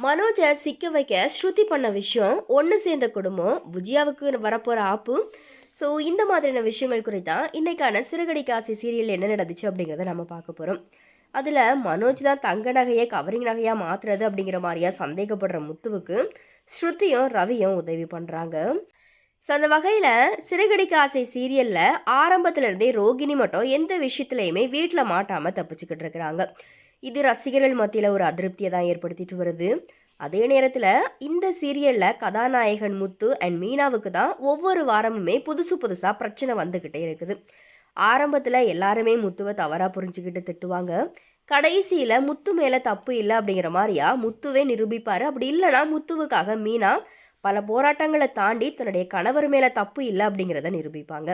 மனோஜை சிக்க வைக்க ஸ்ருதி பண்ண விஷயம், ஒன்று சேர்ந்த குடும்பம், விஜயாவுக்கு வரப்போகிற ஆப்பு. ஸோ இந்த மாதிரியான விஷயங்கள் குறித்தான் இன்னைக்கான சிறுகடிக்க ஆசை சீரியல் என்ன நடந்துச்சு அப்படிங்கிறத நம்ம பார்க்க போகிறோம். அதில் மனோஜ் தான் தங்க நகையை கவரிங் நகையாக மாற்றுறது அப்படிங்கிற மாதிரியா சந்தேகப்படுற முத்துவுக்கு ஸ்ருதியும் ரவியும் உதவி பண்ணுறாங்க. ஸோ அந்த வகையில் சிறுகடிக்க ஆசை சீரியலில் ஆரம்பத்துலேருந்தே ரோகிணி மட்டும் எந்த விஷயத்துலையுமே வீட்டில் மாட்டாமல் தப்பிச்சுக்கிட்டு இருக்கிறாங்க. இது ரசிகர்கள் மத்தியில் ஒரு அதிருப்தியை தான் ஏற்படுத்திட்டு வருது. அதே நேரத்தில் இந்த சீரியலில் கதாநாயகன் முத்து அண்ட் மீனாவுக்கு தான் ஒவ்வொரு வாரமுமே புதுசு புதுசாக பிரச்சனை வந்துக்கிட்டே இருக்குது. ஆரம்பத்தில் எல்லாருமே முத்துவை தவறாக புரிஞ்சுக்கிட்டு திட்டுவாங்க. கடைசியில் முத்து மேலே தப்பு இல்லை அப்படிங்கிற மாதிரியா முத்துவே நிரூபிப்பார். அப்படி இல்லைனா முத்துவுக்காக மீனா பல போராட்டங்களை தாண்டி தன்னுடைய கணவர் மேலே தப்பு இல்லை அப்படிங்கிறத நிரூபிப்பாங்க.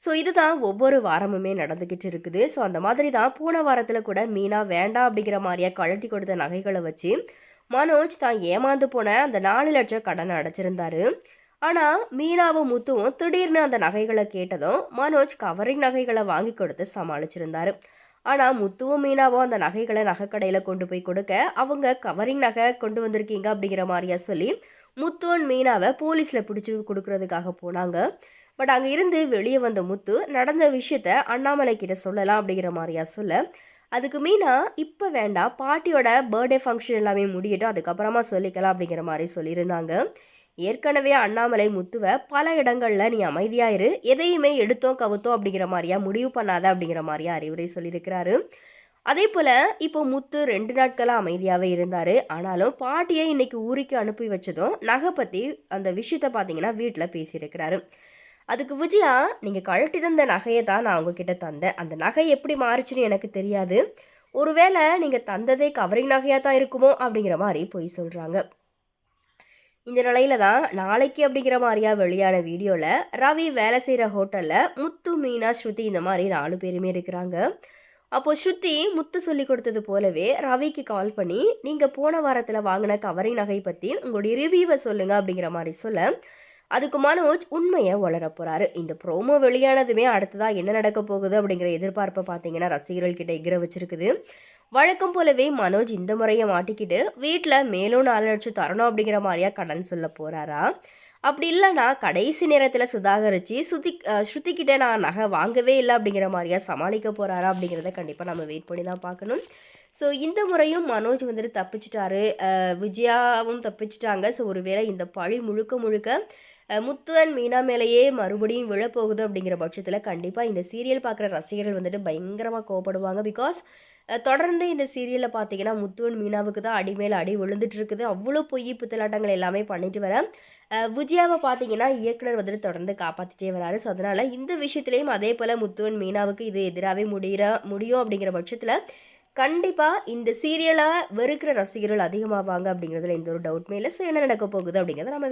ஸோ இதுதான் ஒவ்வொரு வாரமுமே நடந்துக்கிட்டு இருக்குது. ஸோ அந்த மாதிரி தான் போன வாரத்தில் கூட மீனா வேண்டாம் அப்படிங்கிற மாதிரியா கழட்டி கொடுத்த நகைகளை வச்சு மனோஜ் தான் ஏமாந்து போன அந்த 4 லட்சம் கடனை அடைச்சிருந்தாரு. ஆனால் மீனாவும் முத்துவும் திடீர்னு அந்த நகைகளை கேட்டதும் மனோஜ் கவரிங் நகைகளை வாங்கி கொடுத்து சமாளிச்சிருந்தாரு. ஆனால் முத்துவும் மீனாவும் அந்த நகைகளை நகைக்கடையில் கொண்டு போய் கொடுக்க அவங்க கவரிங் நகை கொண்டு வந்திருக்கீங்க அப்படிங்கிற மாதிரியா சொல்லி முத்துவன் மீனாவை போலீஸில் பிடிச்சி கொடுக்கறதுக்காக போனாங்க. பட் அங்கே இருந்து வெளியே வந்த முத்து நடந்த விஷயத்த அண்ணாமலை கிட்ட சொல்லலாம் அப்படிங்கிற மாதிரியா சொல்ல, அதுக்கு மீனா இப்போ வேண்டாம், பாட்டியோட பர்த்டே ஃபங்க்ஷன் எல்லாமே முடியட்டும், அதுக்கப்புறமா சொல்லிக்கலாம் அப்படிங்கிற மாதிரி சொல்லியிருந்தாங்க. ஏற்கனவே அண்ணாமலை முத்துவை பல இடங்களில் நீ அமைதியாயிரு, எதையுமே எடுத்தோம் கவுத்தோம் அப்படிங்கிற மாதிரியா முடிவு பண்ணாத அப்படிங்கிற மாதிரியா அறிவுரை சொல்லியிருக்கிறாரு. அதே போல் இப்போ முத்து 2 நாட்களாக அமைதியாகவே இருந்தார். ஆனாலும் பாட்டியை இன்னைக்கு ஊருக்கு அனுப்பி வச்சதும் நகை பற்றி அந்த விஷயத்தை பார்த்தீங்கன்னா வீட்டில் பேசியிருக்கிறாரு. அதுக்கு விஜயா, நீங்கள் கழட்டி தந்த நகையை தான் நான் உங்ககிட்ட தந்தேன், அந்த நகை எப்படி மாறுச்சுன்னு எனக்கு தெரியாது, ஒருவேளை நீங்கள் தந்ததே கவரிங் நகையாக தான் இருக்குமோ அப்படிங்கிற மாதிரி போய் சொல்கிறாங்க. இந்த நிலையில தான் நாளைக்கு அப்படிங்கிற மாதிரியா வெளியான வீடியோவில் ரவி வேலை செய்கிற ஹோட்டலில் முத்து, மீனா, ஸ்ருதி இந்த மாதிரி 4 பேருமே இருக்கிறாங்க. அப்போது ஸ்ருதி முத்து சொல்லி கொடுத்தது போலவே ரவிக்கு கால் பண்ணி நீங்கள் போன வாரத்தில் வாங்கின கவரிங் நகை பற்றி உங்களுடைய ரிவ்யூவை சொல்லுங்கள் அப்படிங்கிற மாதிரி சொல்ல, அதுக்கு மனோஜ் உண்மையை வளர போகிறாரு. இந்த ப்ரோமோ வெளியானதுமே அடுத்ததாக என்ன நடக்க போகுது அப்படிங்கிற எதிர்பார்ப்பை பார்த்தீங்கன்னா ரசிகர்கள் கிட்ட எகிர வச்சிருக்குது. வழக்கம் போலவே மனோஜ் இந்த முறையை மாட்டிக்கிட்டு வீட்டில் மேலும் 4 லட்சம் தரணும் அப்படிங்கிற மாதிரியா கடன் சொல்ல போகிறாரா, அப்படி இல்லைனா கடைசி நேரத்தில் சுதாகரித்து ஸ்ருதிக்கிட்ட நான் நகை வாங்கவே இல்லை அப்படிங்கிற மாதிரியா சமாளிக்க போகிறாரா அப்படிங்கிறத கண்டிப்பாக நம்ம வெயிட் பண்ணி தான் பார்க்கணும். ஸோ இந்த முறையும் மனோஜ் வந்துட்டு தப்பிச்சிட்டாரு, விஜயாவும் தப்பிச்சிட்டாங்க. ஸோ ஒருவேளை இந்த பழி முழுக்க முழுக்க முத்து அண்ட் மீனா மேலேயே மறுபடியும் விழப்போகுது அப்படிங்கிற பட்சத்தில் கண்டிப்பாக இந்த சீரியல் பார்க்குற ரசிகர்கள் வந்துட்டு பயங்கரமாக கோவப்படுவாங்க. பிகாஸ் தொடர்ந்து இந்த சீரியலில் பார்த்தீங்கன்னா முத்து அண்ட் மீனாவுக்கு தான் அடி மேலே அடி விழுந்துட்டு இருக்குது. அவ்வளோ பொய் புத்தலாட்டங்கள் எல்லாமே பண்ணிட்டு வர விஜயாவை பார்த்தீங்கன்னா இயக்குனர் வந்துட்டு தொடர்ந்து காப்பாற்றிட்டே வராரு. ஸோ அதனால் இந்த விஷயத்துலேயும் அதே போல் முத்து அண்ட் மீனாவுக்கு இது எதிராகவே முடியும் அப்படிங்கிற பட்சத்தில் கண்டிப்பாக இந்த சீரியலை வெறுக்கிற ரசிகர்கள் அதிகமாவாங்க அப்படிங்கிறதுல எந்த ஒரு டவுட்மே இல்லை. ஸோ என்ன நடக்க போகுது அப்படிங்கிறத நம்ம